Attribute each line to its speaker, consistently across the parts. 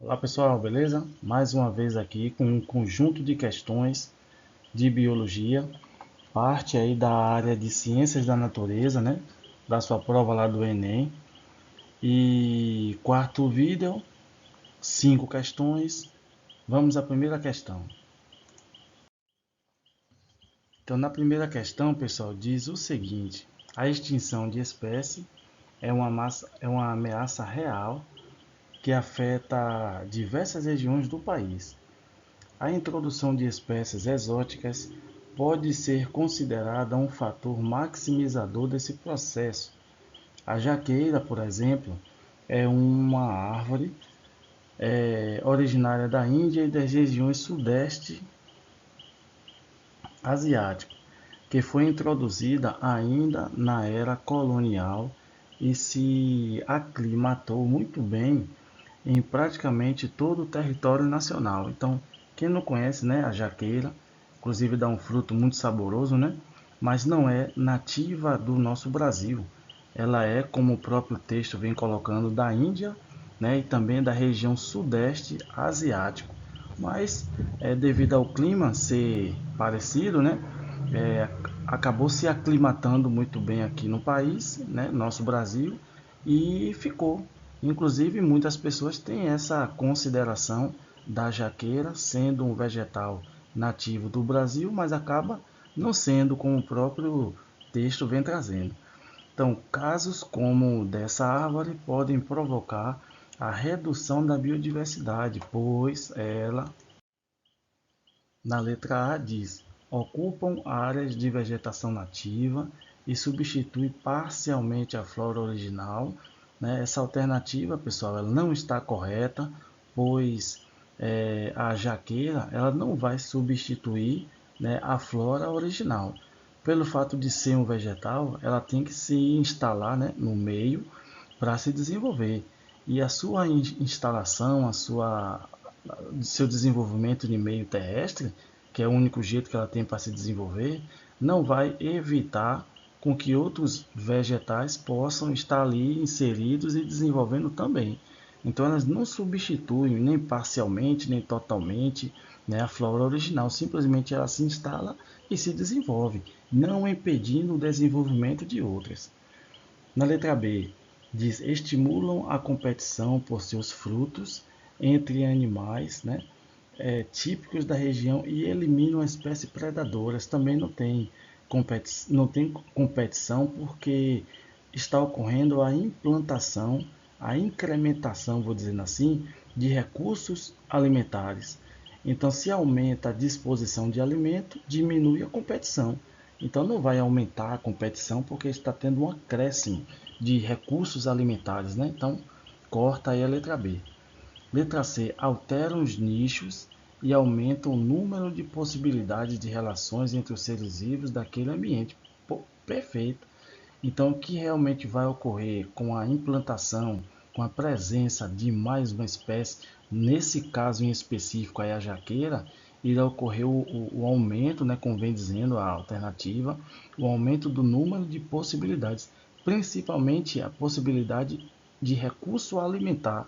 Speaker 1: Olá pessoal, beleza? Mais uma vez aqui com um conjunto de questões de biologia, parte aí da área de ciências da natureza, né? Da sua prova lá do Enem. E quarto vídeo, 5 questões. Vamos à primeira questão. Então, na primeira questão, pessoal, diz o seguinte: a extinção de espécie é uma ameaça real que afeta diversas regiões do país. A introdução de espécies exóticas pode ser considerada um fator maximizador desse processo. A jaqueira, por exemplo, é uma árvore originária da Índia e das regiões sudeste asiático, que foi introduzida ainda na era colonial e se aclimatou muito bem em praticamente todo o território nacional. Então, quem não conhece, né, a jaqueira, inclusive dá um fruto muito saboroso, né? Mas não é nativa do nosso Brasil. Ela é, como o próprio texto vem colocando, da Índia, né, e também da região sudeste asiático. Mas devido ao clima ser parecido, né, é, acabou se aclimatando muito bem aqui no país, né, nosso Brasil, e ficou. Inclusive, muitas pessoas têm essa consideração da jaqueira sendo um vegetal nativo do Brasil, mas acaba não sendo como o próprio texto vem trazendo. Então, casos como dessa árvore podem provocar a redução da biodiversidade, pois ela, na letra A, diz: ocupam áreas de vegetação nativa e substitui parcialmente a flora original. Né? Essa alternativa, pessoal, ela não está correta, pois a jaqueira ela não vai substituir, né, a flora original. Pelo fato de ser um vegetal, ela tem que se instalar, né, no meio para se desenvolver. E a sua instalação, seu desenvolvimento de meio terrestre, que é o único jeito que ela tem para se desenvolver, não vai evitar com que outros vegetais possam estar ali inseridos e desenvolvendo também. Então elas não substituem nem parcialmente, nem totalmente, né, a flora original, simplesmente ela se instala e se desenvolve, não impedindo o desenvolvimento de outras. Na letra B, diz estimulam a competição por seus frutos entre animais, né, típicos da região e eliminam espécies predadoras. Também não tem competição porque está ocorrendo a implantação, a incrementação, vou dizer assim, de recursos alimentares. Então, se aumenta a disposição de alimento, diminui a competição. Então, não vai aumentar a competição porque está tendo um acréscimo de recursos alimentares, né? Então, corta aí a letra B. Letra C. Alteram os nichos e aumentam o número de possibilidades de relações entre os seres vivos daquele ambiente. Pô, perfeito. Então, o que realmente vai ocorrer com a implantação, com a presença de mais uma espécie, nesse caso em específico aí a jaqueira, irá ocorrer o aumento, né, como vem dizendo a alternativa, o aumento do número de possibilidades, principalmente a possibilidade de recurso alimentar.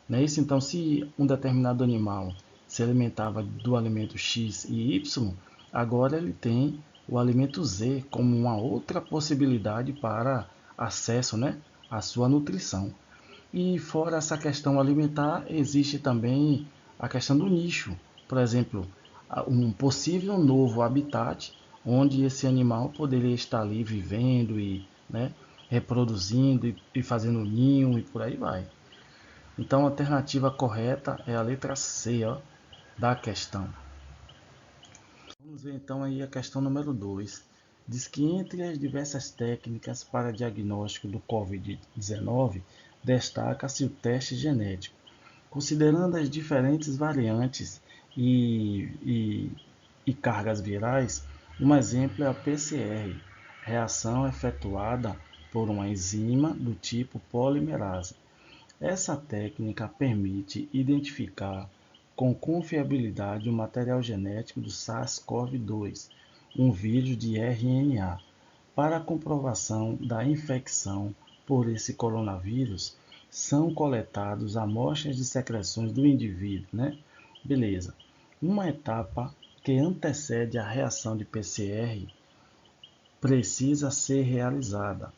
Speaker 1: Não é isso? Então, se um determinado animal se alimentava do alimento X e Y, agora ele tem o alimento Z como uma outra possibilidade para acesso, né, à sua nutrição. E fora essa questão alimentar, existe também a questão do nicho. Por exemplo, um possível novo habitat onde esse animal poderia estar ali vivendo e, né, reproduzindo e fazendo ninho e por aí vai. Então a alternativa correta é a letra C, ó, da questão. Vamos ver então aí a questão número 2. Diz que entre as diversas técnicas para diagnóstico do Covid-19, destaca-se o teste genético. Considerando as diferentes variantes e cargas virais, um exemplo é a PCR, reação efetuada por uma enzima do tipo polimerase. Essa técnica permite identificar com confiabilidade o material genético do SARS-CoV-2, um vírus de RNA. Para a comprovação da infecção por esse coronavírus, são coletados amostras de secreções do indivíduo, né? Beleza. Uma etapa que antecede a reação de PCR precisa ser realizada.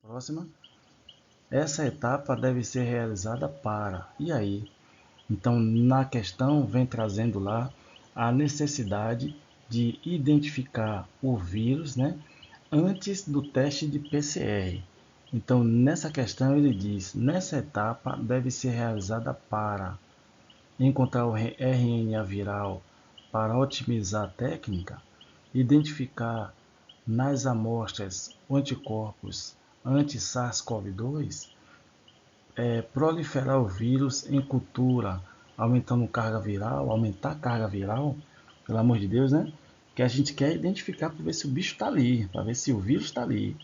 Speaker 1: Próxima. Essa etapa deve ser realizada para. E aí? Então, na questão, vem trazendo lá a necessidade de identificar o vírus, né, antes do teste de PCR. Então, nessa questão, ele diz: nessa etapa deve ser realizada para encontrar o RNA viral para otimizar a técnica, identificar nas amostras anticorpos anti-SARS-CoV-2, proliferar o vírus em cultura, aumentando aumentar a carga viral, pelo amor de Deus, né? Que a gente quer identificar para ver se o bicho está ali, para ver se o vírus está ali,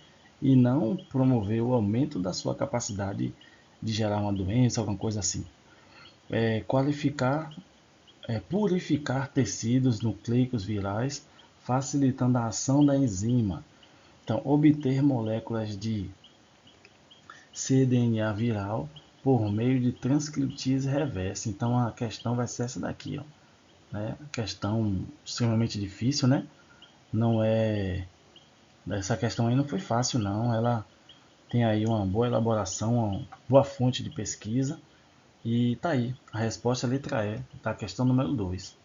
Speaker 1: e não promover o aumento da sua capacidade de gerar uma doença, alguma coisa assim. Qualificar, purificar tecidos nucleicos virais, facilitando a ação da enzima. Então, obter moléculas de cDNA viral por meio de transcriptase reversa. Então a questão vai ser essa daqui, ó, né? Questão extremamente difícil, né? Não é, essa questão aí não foi fácil não. Ela tem aí uma boa elaboração, uma boa fonte de pesquisa e tá aí. A resposta é a letra E, da questão número 2.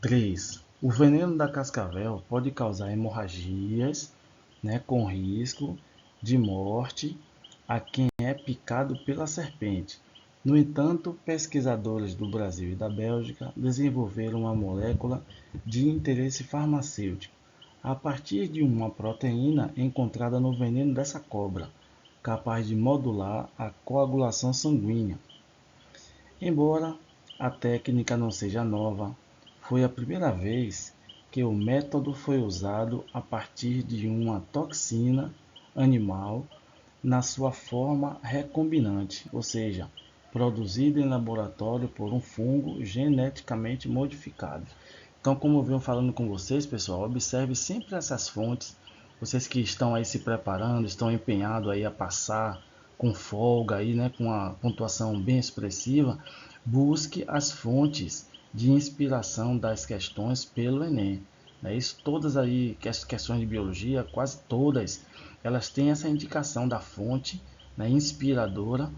Speaker 1: 3. O veneno da cascavel pode causar hemorragias, né, com risco de morte a quem é picado pela serpente. No entanto, pesquisadores do Brasil e da Bélgica desenvolveram uma molécula de interesse farmacêutico a partir de uma proteína encontrada no veneno dessa cobra, capaz de modular a coagulação sanguínea. Embora a técnica não seja nova, foi a primeira vez que o método foi usado a partir de uma toxina animal na sua forma recombinante, ou seja, produzida em laboratório por um fungo geneticamente modificado. Então, como eu venho falando com vocês, pessoal, observe sempre essas fontes. Vocês que estão aí se preparando, estão empenhados aí a passar com folga aí, né, com uma pontuação bem expressiva, busque as fontes de inspiração das questões pelo Enem. É isso, todas aí questões de biologia, quase todas, elas têm essa indicação da fonte, né, inspiradora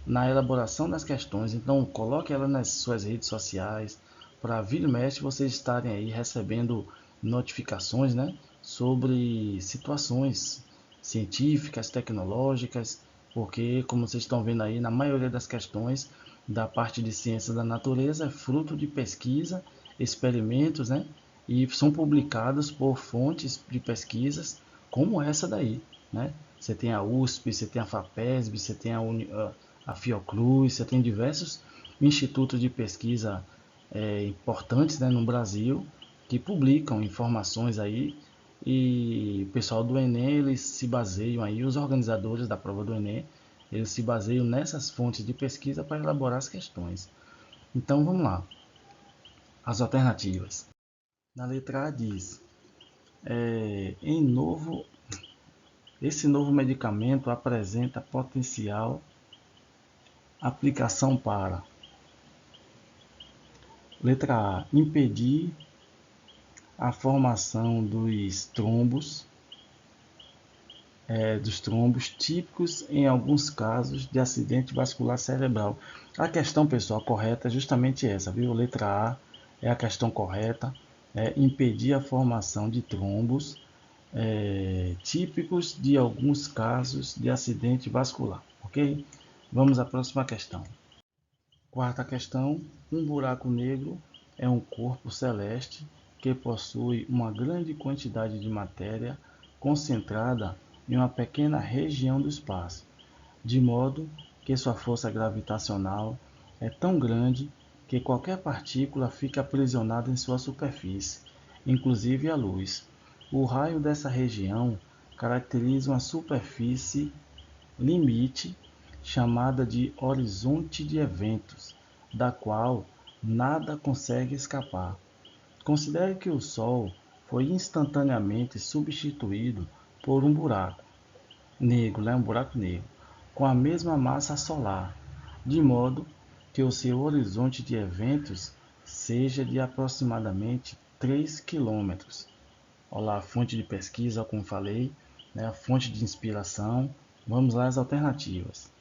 Speaker 1: na elaboração das questões. Então coloque ela nas suas redes sociais para vira e mexe vocês estarem aí recebendo notificações, né, sobre situações científicas, tecnológicas, porque como vocês estão vendo aí, na maioria das questões da parte de ciências da natureza é fruto de pesquisa, experimentos, né, e são publicados por fontes de pesquisas como essa daí, né? Você tem a USP, você tem a FAPESB, você tem a Fiocruz, você tem diversos institutos de pesquisa importantes, né, no Brasil que publicam informações aí, e o pessoal do Enem eles se baseiam aí, os organizadores da prova do Enem eles se baseiam nessas fontes de pesquisa para elaborar as questões. Então vamos lá, as alternativas. Na letra A diz, em novo esse novo medicamento apresenta potencial aplicação para: letra A, impedir a formação dos trombos típicos em alguns casos de acidente vascular cerebral. A questão, pessoal, correta é justamente essa, viu? Letra A é a questão correta, impedir a formação de trombos típicos de alguns casos de acidente vascular, ok? Vamos à próxima questão. Quarta questão: um buraco negro é um corpo celeste que possui uma grande quantidade de matéria concentrada em uma pequena região do espaço, de modo que sua força gravitacional é tão grande que qualquer partícula fica aprisionada em sua superfície, inclusive a luz. O raio dessa região caracteriza uma superfície limite chamada de horizonte de eventos, da qual nada consegue escapar. Considere que o Sol foi instantaneamente substituído por um buraco negro, né? Um buraco negro, com a mesma massa solar, de modo que o seu horizonte de eventos seja de aproximadamente 3 quilômetros. Olha lá, a fonte de pesquisa, como falei, né, a fonte de inspiração. Vamos lá às alternativas.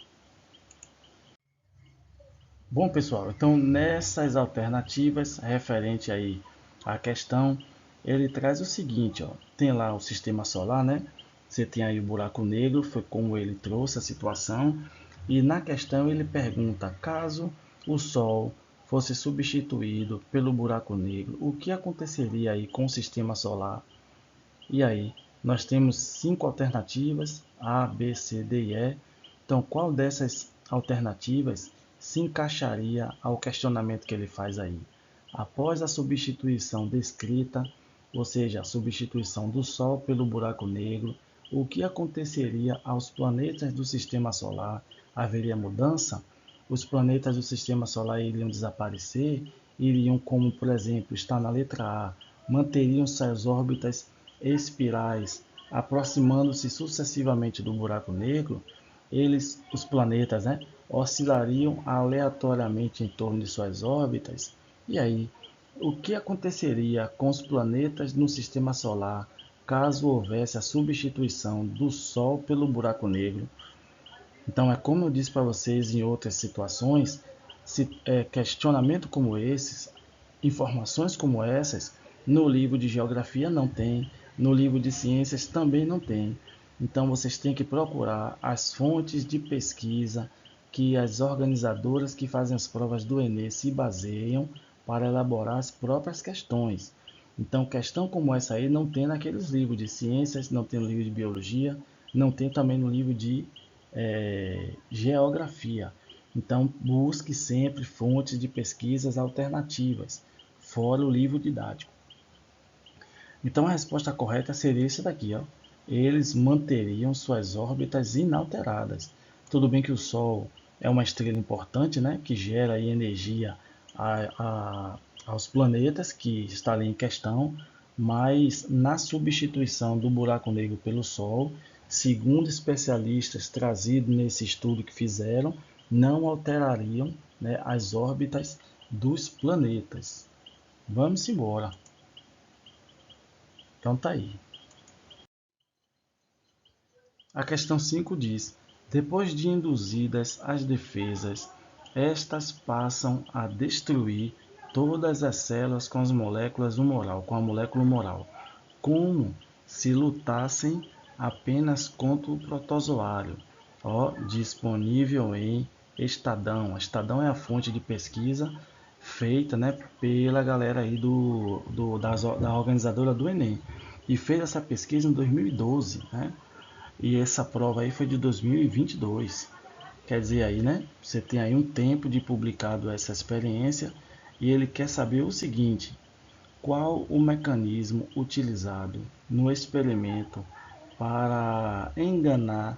Speaker 1: Bom, pessoal, então nessas alternativas, referente aí à questão, ele traz o seguinte, ó, tem lá o sistema solar, né? Você tem aí o buraco negro, foi como ele trouxe a situação, e na questão ele pergunta, caso o Sol fosse substituído pelo buraco negro, o que aconteceria aí com o sistema solar? E aí, nós temos 5 alternativas, A, B, C, D e E. Então, qual dessas alternativas se encaixaria ao questionamento que ele faz aí? Após a substituição descrita, ou seja, a substituição do Sol pelo buraco negro, o que aconteceria aos planetas do Sistema Solar? Haveria mudança? Os planetas do Sistema Solar iriam desaparecer? Iriam, como por exemplo está na letra A, manteriam suas órbitas espirais aproximando-se sucessivamente do buraco negro, os planetas, né, oscilariam aleatoriamente em torno de suas órbitas. E aí, o que aconteceria com os planetas no sistema solar caso houvesse a substituição do Sol pelo buraco negro? Então, é como eu disse para vocês em outras situações, questionamento como esses, informações como essas, no livro de geografia não tem, no livro de ciências também não tem. Então, vocês têm que procurar as fontes de pesquisa que as organizadoras que fazem as provas do Enem se baseiam para elaborar as próprias questões. Então, questão como essa aí não tem naqueles livros de ciências, não tem no livro de biologia, não tem também no livro de geografia. Então, busque sempre fontes de pesquisas alternativas, fora o livro didático. Então, a resposta correta seria esse daqui, ó. Eles manteriam suas órbitas inalteradas. Tudo bem que o Sol é uma estrela importante, né, que gera aí energia aos planetas que está ali em questão, mas na substituição do buraco negro pelo Sol, segundo especialistas trazidos nesse estudo que fizeram, não alterariam, né, as órbitas dos planetas. Vamos embora. Então tá aí. A questão 5 diz: depois de induzidas as defesas, estas passam a destruir todas as células com as moléculas humoral, com a molécula humoral, como se lutassem apenas contra o protozoário, ó, disponível em Estadão. Estadão é a fonte de pesquisa feita, né, pela galera aí da organizadora do Enem. E fez essa pesquisa em 2012, né? E essa prova aí foi de 2022. Quer dizer aí, né? Você tem aí um tempo de publicado essa experiência e ele quer saber o seguinte: qual o mecanismo utilizado no experimento para enganar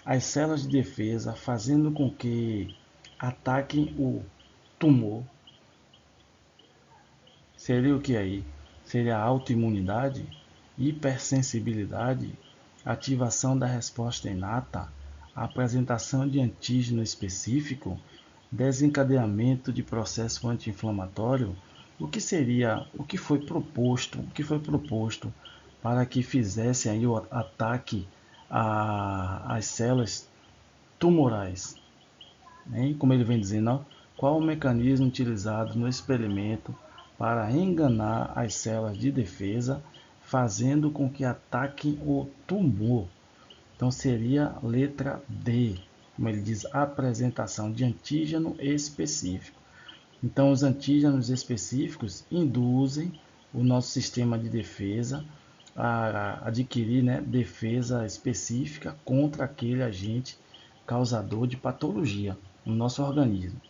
Speaker 1: as células de defesa, fazendo com que ataquem o tumor? Seria o que aí? Seria a autoimunidade, hipersensibilidade, ativação da resposta inata, apresentação de antígeno específico, desencadeamento de processo anti-inflamatório? O que foi proposto para que fizesse aí o ataque às células tumorais? Né? Como ele vem dizendo, ó, qual o mecanismo utilizado no experimento para enganar as células de defesa, fazendo com que ataquem o tumor? Então seria letra D, como ele diz, apresentação de antígeno específico. Então os antígenos específicos induzem o nosso sistema de defesa a adquirir, né, defesa específica contra aquele agente causador de patologia no nosso organismo.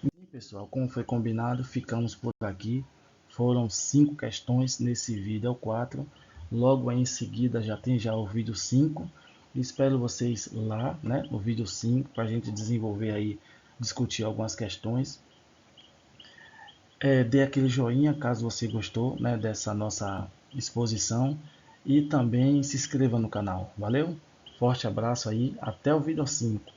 Speaker 1: E pessoal, como foi combinado, ficamos por aqui. Foram 5 questões nesse vídeo, é o 4. Logo aí em seguida já tem o vídeo 5. Espero vocês lá, né, no vídeo 5, para a gente desenvolver aí, discutir algumas questões. Dê aquele joinha caso você gostou, né, dessa nossa exposição e também se inscreva no canal. Valeu? Forte abraço aí, até o vídeo 5.